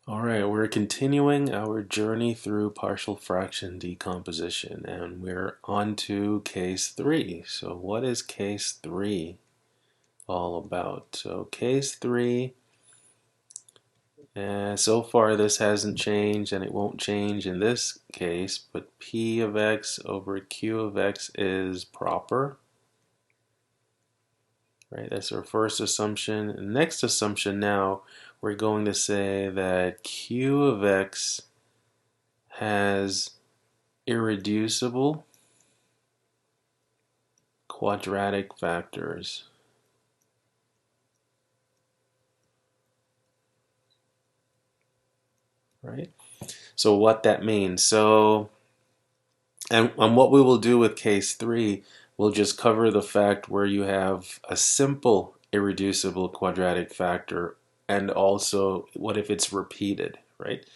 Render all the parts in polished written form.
All right, we're continuing our journey through partial fraction decomposition, and we're on to case 3. So what is case 3 all about? So case 3, so far this hasn't changed, and it won't change in this case, but p of x over q of x is proper. Right, that's our first assumption. The next assumption now, we're going to say that q of x has irreducible quadratic factors. Right? So what that means. And what we will do with case 3, we'll just cover the fact where you have a simple irreducible quadratic factor, and also what if it's repeated, right?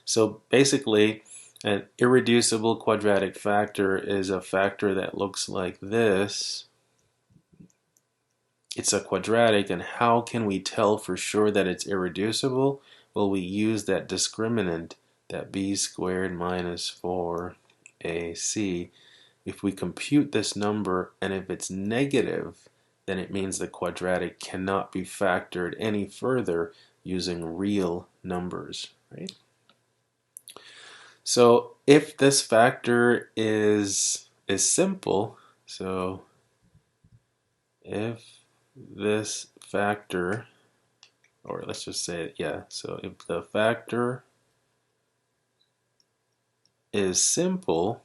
So basically, an irreducible quadratic factor is a factor that looks like this. It's a quadratic, and how can we tell for sure that it's irreducible? Well, we use that discriminant, that b squared minus 4ac. If we compute this number, and if it's negative, then it means the quadratic cannot be factored any further using real numbers, right? So if this factor is simple, so if this factor, or let's just say it, yeah, so if the factor is simple,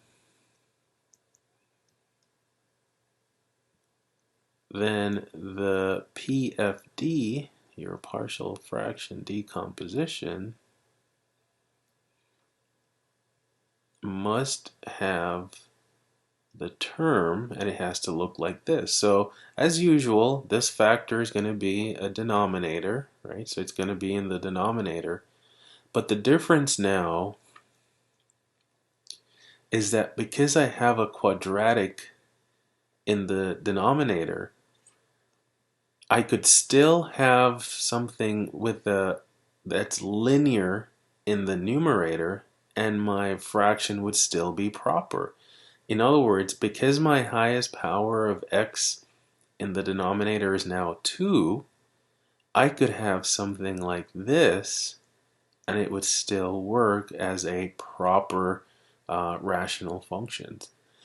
then the PFD, your partial fraction decomposition, must have the term, and it has to look like this. So as usual, this factor is going to be a denominator, right? So it's going to be in the denominator. But the difference now is that because I have a quadratic in the denominator, I could still have something with that's linear in the numerator, and my fraction would still be proper. In other words, because my highest power of x in the denominator is now 2, I could have something like this, and it would still work as a proper rational function.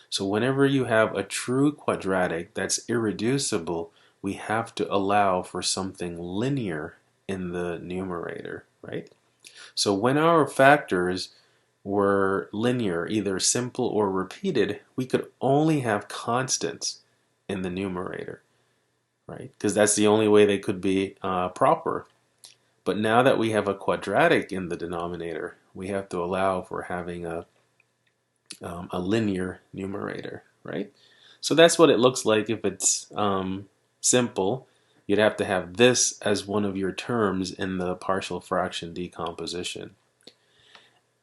So whenever you have a true quadratic that's irreducible, we have to allow for something linear in the numerator, right? So when our factors were linear, either simple or repeated, we could only have constants in the numerator, right? Because that's the only way they could be proper. But now that we have a quadratic in the denominator, we have to allow for having a linear numerator, right? So that's what it looks like if it's simple. You'd have to have this as one of your terms in the partial fraction decomposition.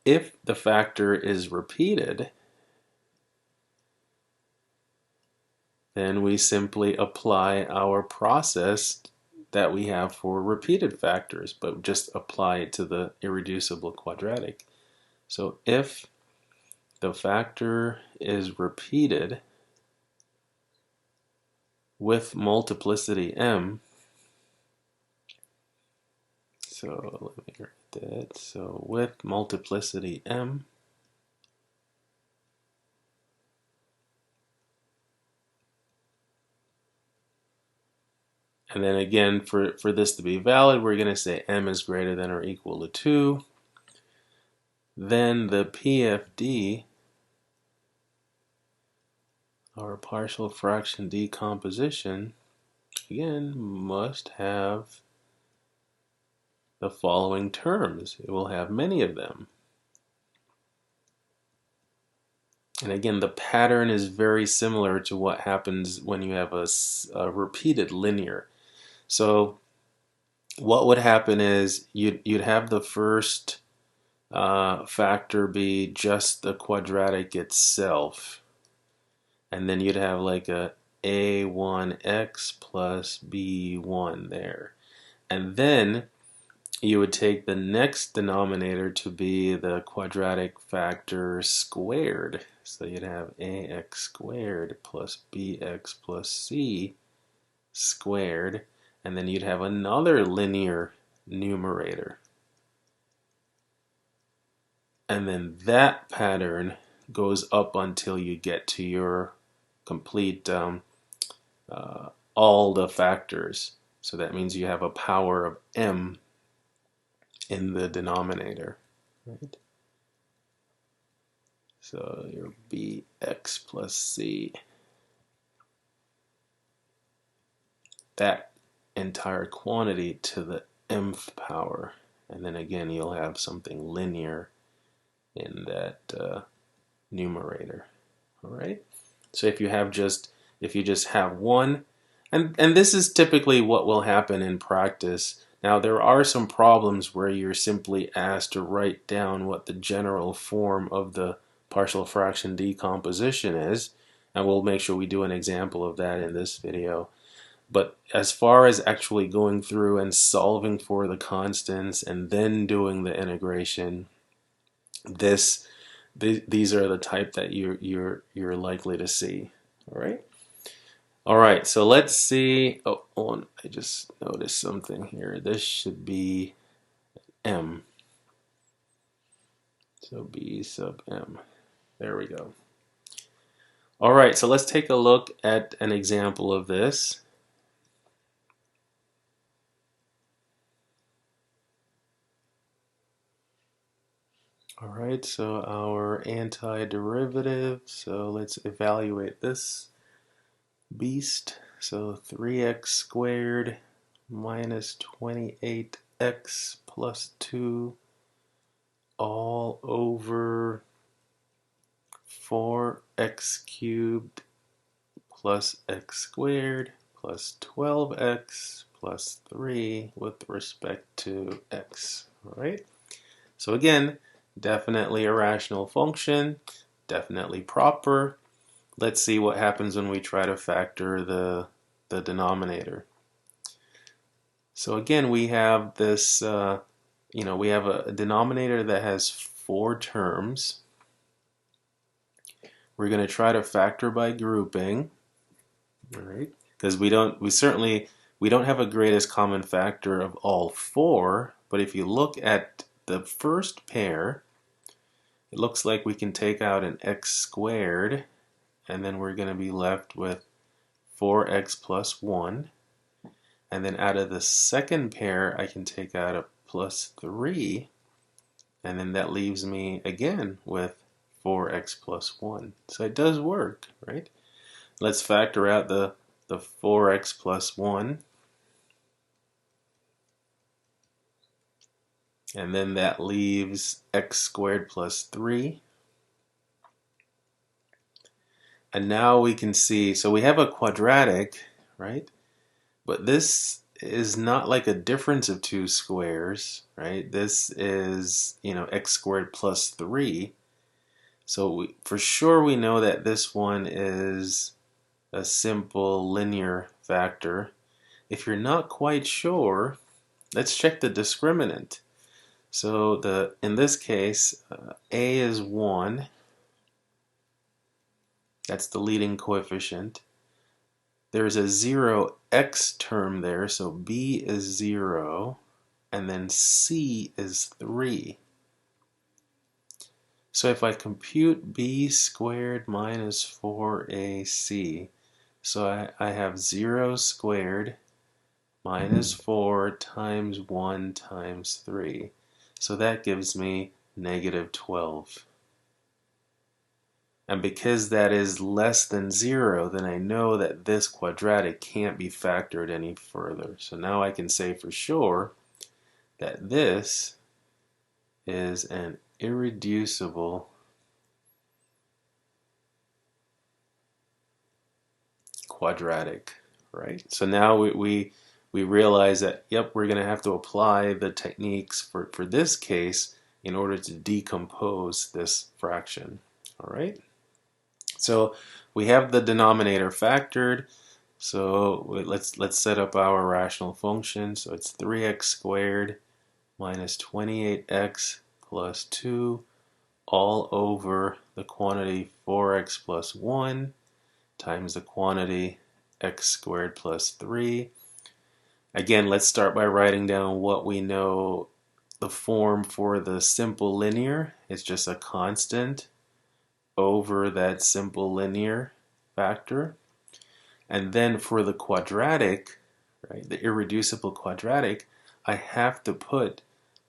If the factor is repeated, then we simply apply our process that we have for repeated factors, but just apply it to the irreducible quadratic. So if the factor is repeated with multiplicity m, so let me write that. So with multiplicity m, and then again, for this to be valid, we're going to say m is greater than or equal to 2. Then the PFD, our partial fraction decomposition, again, must have the following terms. It will have many of them. And again, the pattern is very similar to what happens when you have a repeated linear. So what would happen is you'd have the first factor be just the quadratic itself. And then you'd have like a a1x plus b1 there. And then you would take the next denominator to be the quadratic factor squared. So you'd have ax squared plus bx plus c squared, and then you'd have another linear numerator. And then that pattern goes up until you get to your complete all the factors. So that means you have a power of m in the denominator, right? So your bx plus c, that entire quantity to the mth power, and then again you'll have something linear in that numerator. All right. So if you just have one, and this is typically what will happen in practice. Now there are some problems where you're simply asked to write down what the general form of the partial fraction decomposition is, and we'll make sure we do an example of that in this video. But as far as actually going through and solving for the constants and then doing the integration, these are the type that you're likely to see. All right, so let's see. Oh, I just noticed something here. This should be m. So b sub m. There we go. All right, so let's take a look at an example of this. All right, so our antiderivative. So let's evaluate this beast. So 3x squared minus 28x plus 2 all over 4x cubed plus x squared plus 12x plus 3 with respect to x. All right. So again, definitely a rational function, definitely proper. Let's see what happens when we try to factor the denominator. So again, we have this, we have a denominator that has 4 terms. We're going to try to factor by grouping, all right? Because we don't have a greatest common factor of all 4. But if you look at the first pair, it looks like we can take out an x squared, and then we're going to be left with 4x plus 1. And then out of the second pair, I can take out a plus 3. And then that leaves me again with 4x plus 1. So it does work, right? Let's factor out the 4x plus 1. And then that leaves x squared plus 3. And now we can see, so we have a quadratic, right? But this is not like a difference of 2 squares, right? This is, x squared plus 3. So for sure we know that this one is a simple linear factor. If you're not quite sure, let's check the discriminant. So in this case, a is 1. That's the leading coefficient. There's a 0x term there, so b is 0, and then c is 3. So if I compute b squared minus 4ac, so I have 0 squared minus 4 times 1 times 3. So that gives me negative 12. And because that is less than 0, then I know that this quadratic can't be factored any further. So now I can say for sure that this is an irreducible quadratic, right? So now we realize that, yep, we're going to have to apply the techniques for this case in order to decompose this fraction, all right? So we have the denominator factored. So let's set up our rational function. So it's 3x squared minus 28x plus 2 all over the quantity 4x plus 1 times the quantity x squared plus 3. Again, let's start by writing down what we know. The form for the simple linear is just a constant over that simple linear factor. And then for the quadratic, right, the irreducible quadratic, I have to put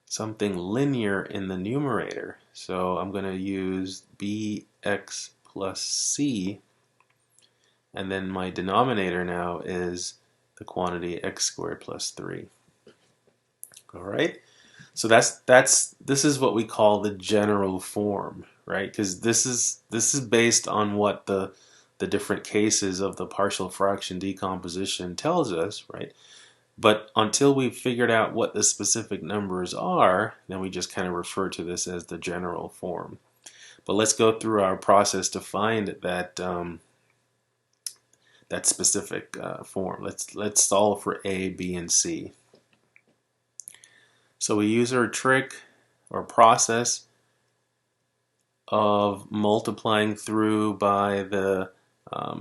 something linear in the numerator. So I'm going to use bx plus c, and then my denominator now is the quantity x squared plus 3. All right? So this is what we call the general form, right? Because this is based on what the different cases of the partial fraction decomposition tells us, right? But until we've figured out what the specific numbers are, then we just kind of refer to this as the general form. But let's go through our process to find that that specific form. Let's solve for A, B, and C. So we use our trick or process of multiplying through by the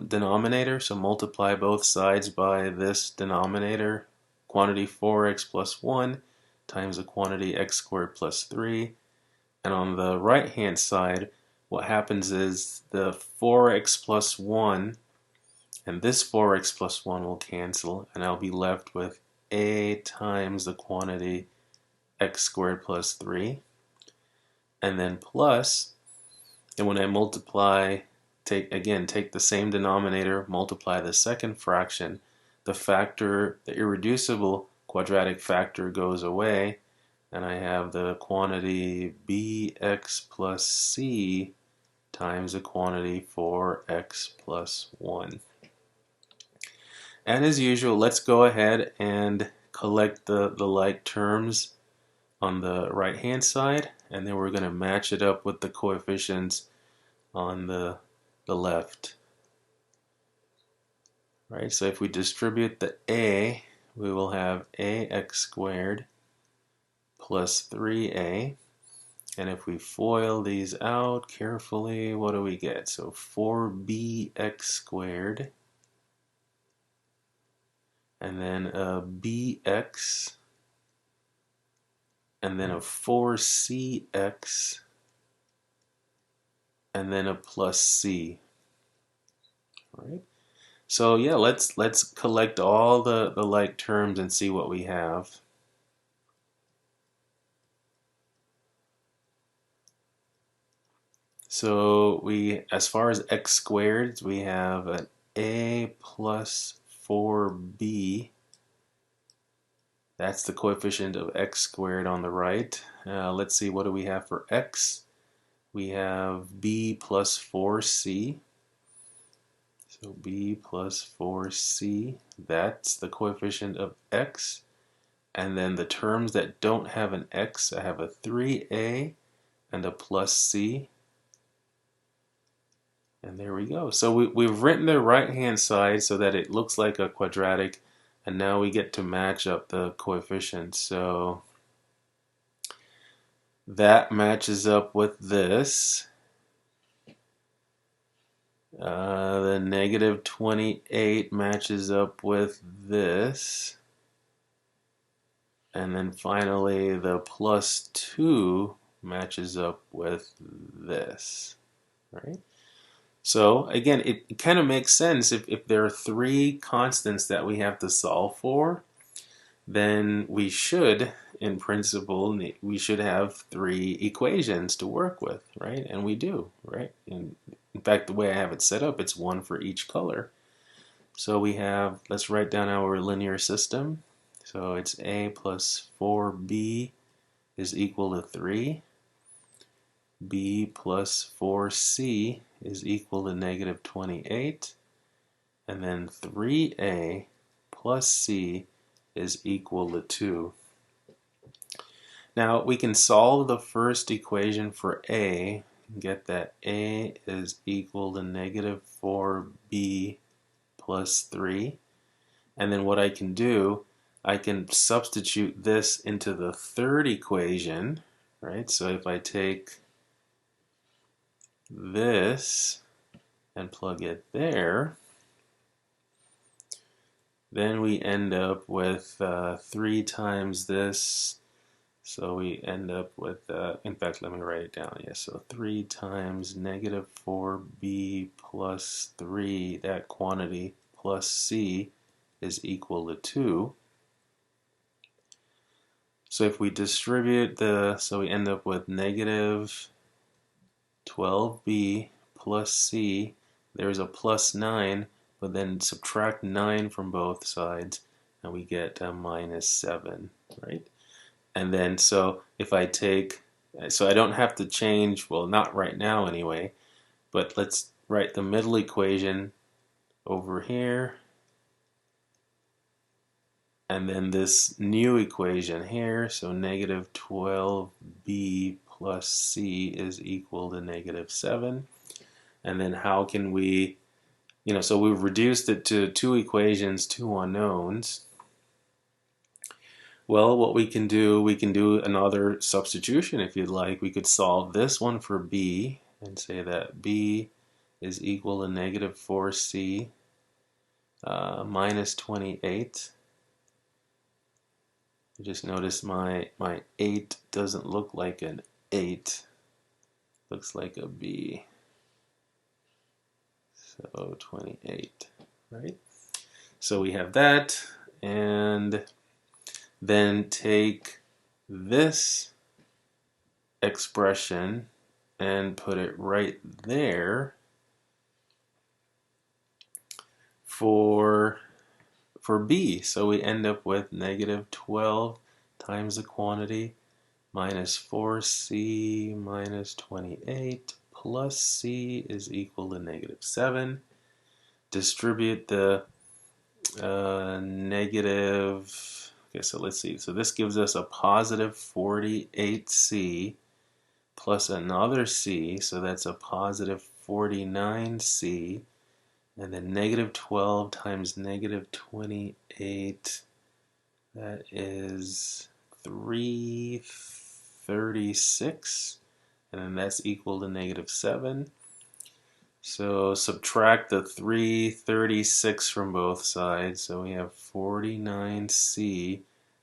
denominator. So multiply both sides by this denominator, quantity 4x plus 1 times the quantity x squared plus 3. And on the right hand side, what happens is the 4x plus 1 and this 4x plus 1 will cancel, and I'll be left with a times the quantity x squared plus 3, and then plus, and when I multiply, take the same denominator, multiply the second fraction, the irreducible quadratic factor goes away, and I have the quantity bx plus c times the quantity 4x plus 1. And as usual, let's go ahead and collect the like terms on the right hand side, and then we're going to match it up with the coefficients on the left. Right, so if we distribute the a, we will have ax squared plus 3a, and if we FOIL these out carefully, what do we get? So 4bx squared, and then a bx, and then a 4cx, and then a plus c. All right. So yeah, let's collect all the like terms and see what we have. So as far as x squared, we have an a plus 4b. That's the coefficient of x squared on the right. Let's see, what do we have for x? We have b plus 4c. So b plus 4c, that's the coefficient of x. And then the terms that don't have an x, I have a 3a and a plus c. And there we go. So we've written the right-hand side so that it looks like a quadratic, and now we get to match up the coefficients. So that matches up with this. The negative 28 matches up with this. And then finally the plus 2 matches up with this. Right? So again, it kind of makes sense if there are three constants that we have to solve for, then we should, in principle, we should have three equations to work with, right? And we do, right? And in fact, the way I have it set up, it's one for each color. So we have, let's write down our linear system. So it's a plus 4b is equal to 3. b plus 4c is equal to negative 28. And then 3a plus c is equal to 2. Now we can solve the first equation for a, get that a is equal to negative 4b plus 3. And then what I can do, I can substitute this into the third equation, right? So if I take this and plug it there, then we end up with 3 times this. So we end up with, in fact, let me write it down. Yeah, so 3 times negative 4b plus 3, that quantity, plus c is equal to 2. So if we distribute so we end up with negative 12b plus c. There's a plus 9, but then subtract 9 from both sides, and we get minus 7, right? And then so if I take, so I don't have to change, well, not right now anyway, but let's write the middle equation over here, and then this new equation here, so negative 12b plus c is equal to negative 7. And then how can we, so we've reduced it to 2 equations, 2 unknowns. Well, what we can do another substitution if you'd like. We could solve this one for b and say that b is equal to negative 4c minus 28. You just notice my 8 doesn't look like an 8. Looks like a b. So 28, right? So we have that, and then take this expression and put it right there for b. So we end up with negative 12 times the quantity minus 4c minus 28 plus c is equal to negative 7. Distribute the negative, okay, so let's see. So this gives us a positive 48c plus another c, so that's a positive 49c. And then negative 12 times negative 28, that is 336. And then that's equal to negative 7. So subtract the 336 from both sides. So we have 49c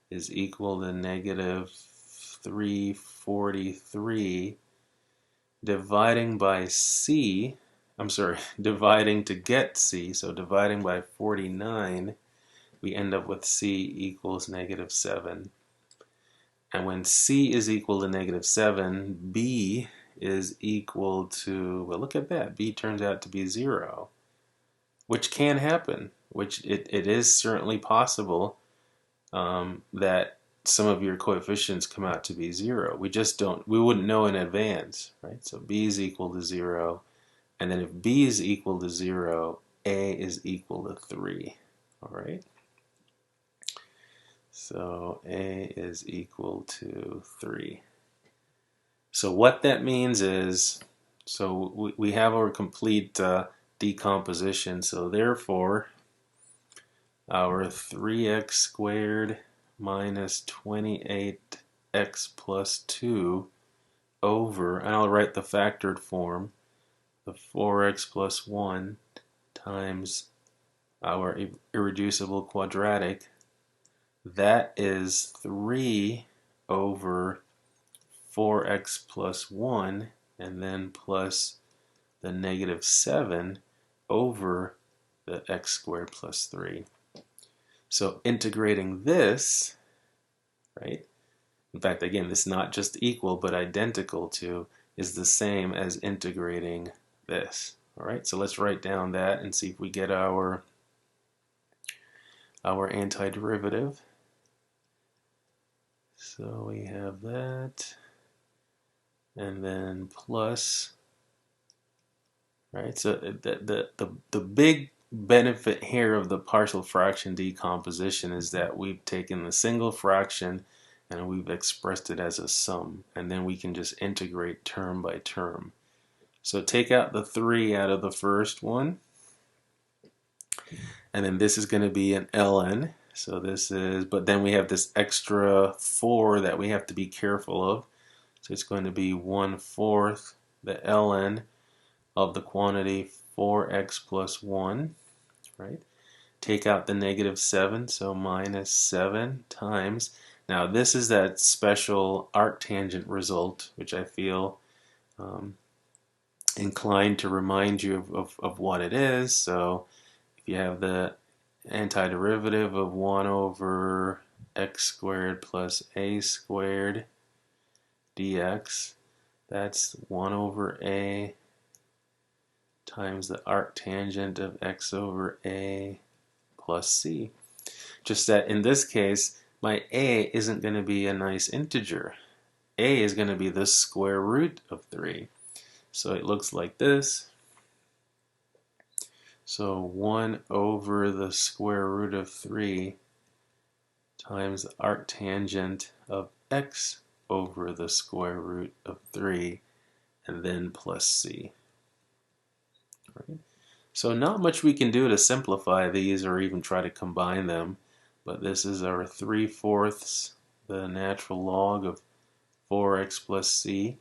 is equal to negative 343. Dividing by c, dividing to get c, so dividing by 49, we end up with c equals negative 7. And when c is equal to negative 7, b is equal to, well, look at that, b turns out to be 0, which can happen, which it is certainly possible that some of your coefficients come out to be 0. We wouldn't know in advance, right? So b is equal to 0, and then if b is equal to 0, a is equal to 3, all right? So a is equal to 3. So what that means is, so we have our complete decomposition, so therefore our 3x squared minus 28x plus 2 over, and I'll write the factored form, the 4x plus 1 times our irreducible quadratic, that is 3 over 4x plus 1, and then plus the negative 7 over the x squared plus 3. So integrating this, right? In fact, again, this is not just equal but identical to is the same as integrating this. All right, so let's write down that and see if we get our antiderivative. So we have that, and then plus, right? So the big benefit here of the partial fraction decomposition is that we've taken the single fraction and we've expressed it as a sum, and then we can just integrate term by term. So take out the 3 out of the first one, and then this is going to be an ln, So this is, but then we have this extra 4 that we have to be careful of. So it's going to be 1/4 the ln of the quantity 4x plus 1, right? Take out the -7, so -7 times. Now this is that special arctangent result, which I feel inclined to remind you of what it is. So if you have the antiderivative of 1 over x squared plus a squared dx, that's 1 over a times the arctangent of x over a plus c. Just that in this case, my a isn't going to be a nice integer. A is going to be the square root of 3. So it looks like this. So 1 over the square root of 3 times the arctangent of x over the square root of 3, and then plus c. Right? So not much we can do to simplify these or even try to combine them, but this is our 3/4, the natural log of 4x plus c,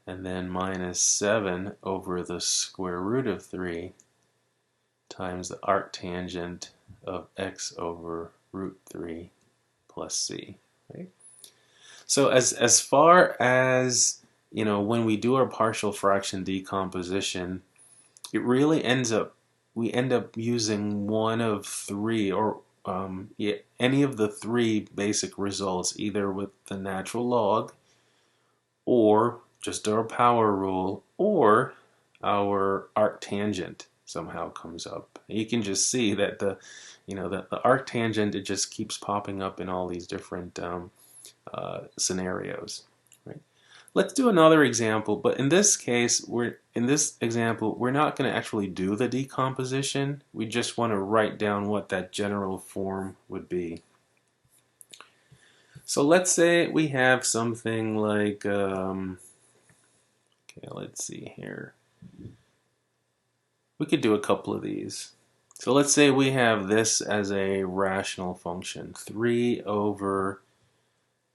and then -7 over the square root of 3 times the arctangent of x over root 3 plus c. Right? So as far as, when we do our partial fraction decomposition, it really we end up using one of 3, or any of the 3 basic results, either with the natural log, or just our power rule, or our arctangent somehow comes up. You can just see that the arctangent, it just keeps popping up in all these different scenarios. Right? Let's do another example, but in this case, we're not going to actually do the decomposition. We just want to write down what that general form would be. So let's say we have something like, okay, let's see here. We could do a couple of these. So let's say we have this as a rational function, 3 over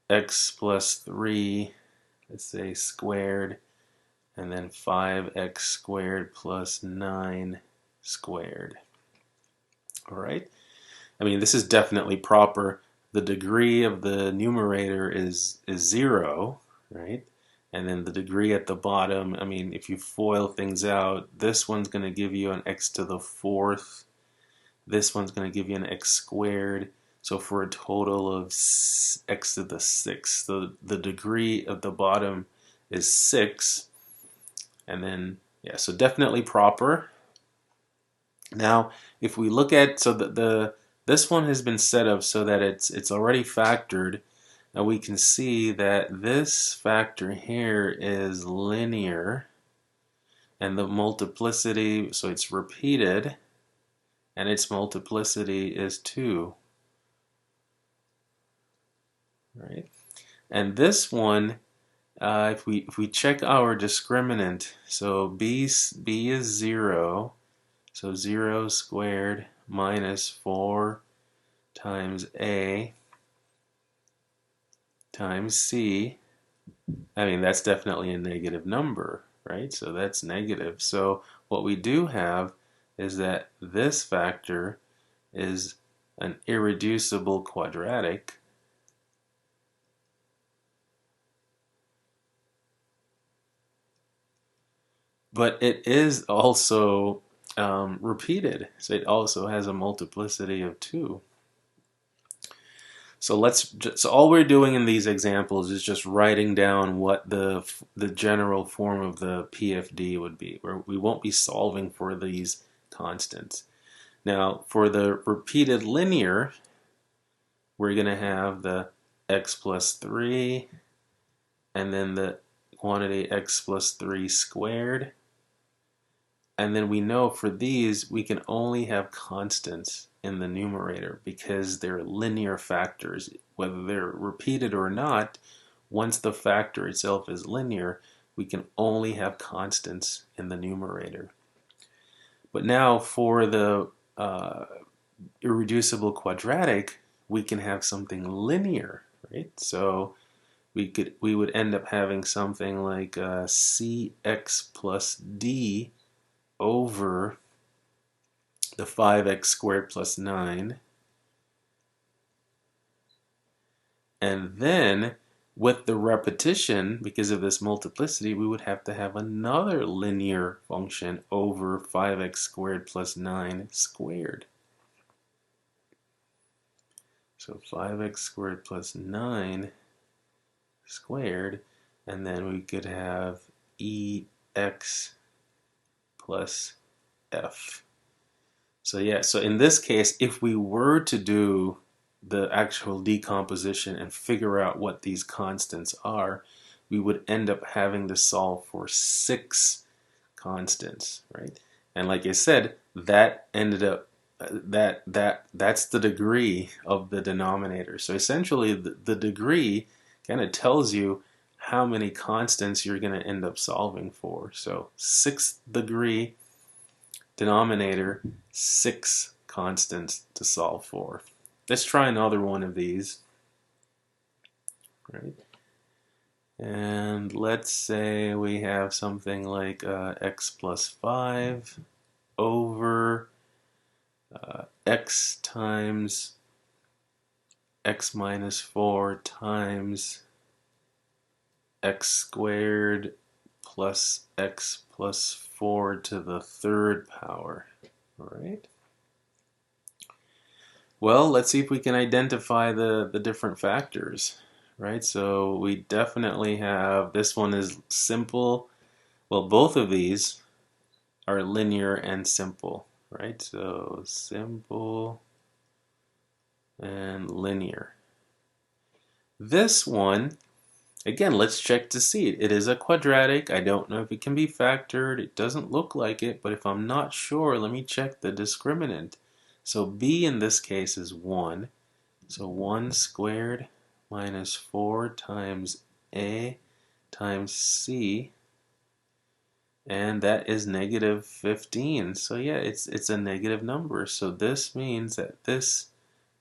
x plus 3, let's say squared, and then 5x squared plus 9 squared. All right. I mean, this is definitely proper. The degree of the numerator is 0, right? And then the degree at the bottom, I mean, if you FOIL things out, this one's going to give you an x to the 4th. This one's going to give you an x squared. So for a total of x to the 6th. The degree of the bottom is 6. And then, yeah, so definitely proper. Now, if we look at, so this one has been set up so that it's already factored. Now we can see that this factor here is linear, and the multiplicity, so it's repeated, and its multiplicity is 2. Right? And this one, if we check our discriminant, so b is 0, so 0 squared minus 4 times a times c. I mean, that's definitely a negative number, right? So that's negative. So what we do have is that this factor is an irreducible quadratic. But it is also repeated. So it also has a multiplicity of 2. So so all we're doing in these examples is just writing down what the general form of the PFD would be, where we won't be solving for these constants. Now, for the repeated linear, we're going to have the x plus 3, and then the quantity x plus 3 squared. And then we know for these, we can only have constants in the numerator because they're linear factors. Whether they're repeated or not, once the factor itself is linear, we can only have constants in the numerator. But now for the irreducible quadratic, we can have something linear, right? So we would end up having something like cx plus d over the 5x squared plus 9. And then with the repetition, because of this multiplicity, we would have to have another linear function over 5x squared plus 9 squared. So 5x squared plus 9 squared, and then we could have ex plus f. So yeah, so in this case, if we were to do the actual decomposition and figure out what these constants are, we would end up having to solve for 6 constants, right? And like I said, that ended up that's the degree of the denominator. So essentially, the degree kind of tells you how many constants you're going to end up solving for. So 6th degree denominator, 6 constants to solve for. Let's try another one of these, right? And let's say we have something like x plus 5 over x times x minus 4 times x squared plus x plus 4 to the 3rd power. All right. Well, let's see if we can identify the different factors, right? So we definitely have, this one is simple. Well, both of these are linear and simple, right? So simple and linear. This one, again, let's check to see. It is a quadratic. I don't know if it can be factored. It doesn't look like it, but if I'm not sure, let me check the discriminant. So b in this case is 1. So 1 squared minus 4 times a times c, and that is negative 15. So yeah, it's a negative number. So this means that this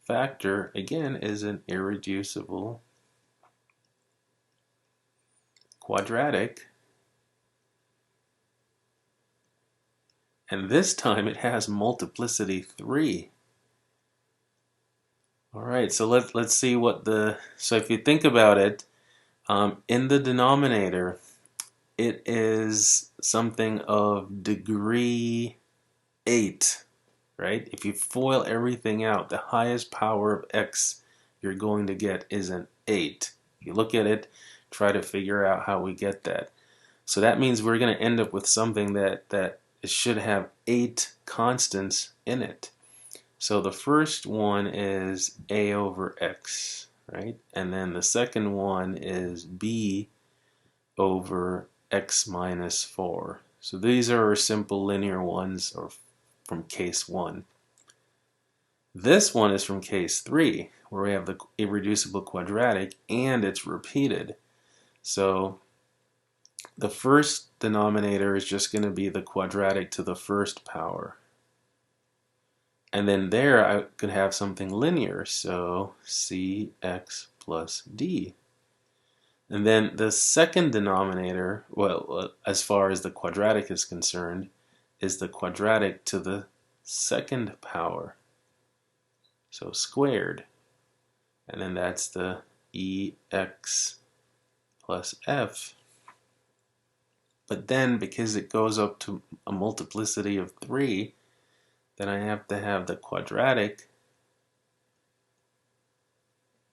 factor, again, is an irreducible quadratic. And this time it has multiplicity 3. All right, so let's see what so if you think about it, in the denominator, it is something of degree 8, right? If you FOIL everything out, the highest power of x you're going to get is an 8. If you look at it, try to figure out how we get that. So that means we're going to end up with something that it should have 8 constants in it. So the first one is a over x, right? And then the second one is b over x minus 4. So these are simple linear ones, or from case 1. This one is from case 3, where we have the irreducible quadratic and it's repeated. So the first denominator is just going to be the quadratic to the 1st power. And then there I could have something linear, so cx plus d. And then the second denominator, well, as far as the quadratic is concerned, is the quadratic to the 2nd power, so squared. And then that's the ex plus f. But then, because it goes up to a multiplicity of 3, then I have to have the quadratic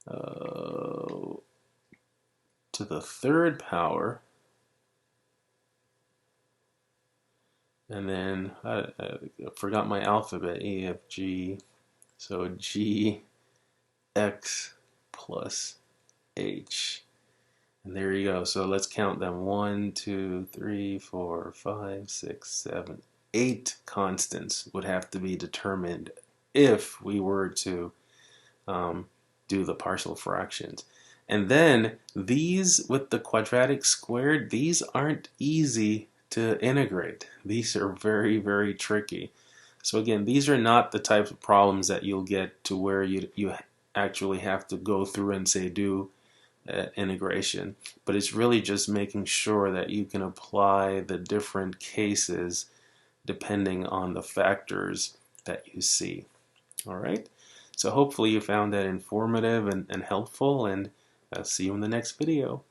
to the 3rd power, and then I forgot my alphabet, E, F, G, so G, X plus H. And there you go. So let's count them. 1, 2, 3, 4, 5, 6, 7, 8 constants would have to be determined if we were to do the partial fractions. And then these with the quadratic squared, these aren't easy to integrate. These are very, very tricky. So again, these are not the types of problems that you'll get to where you actually have to go through and say do integration, but it's really just making sure that you can apply the different cases depending on the factors that you see. All right, so hopefully you found that informative and helpful, and I'll see you in the next video.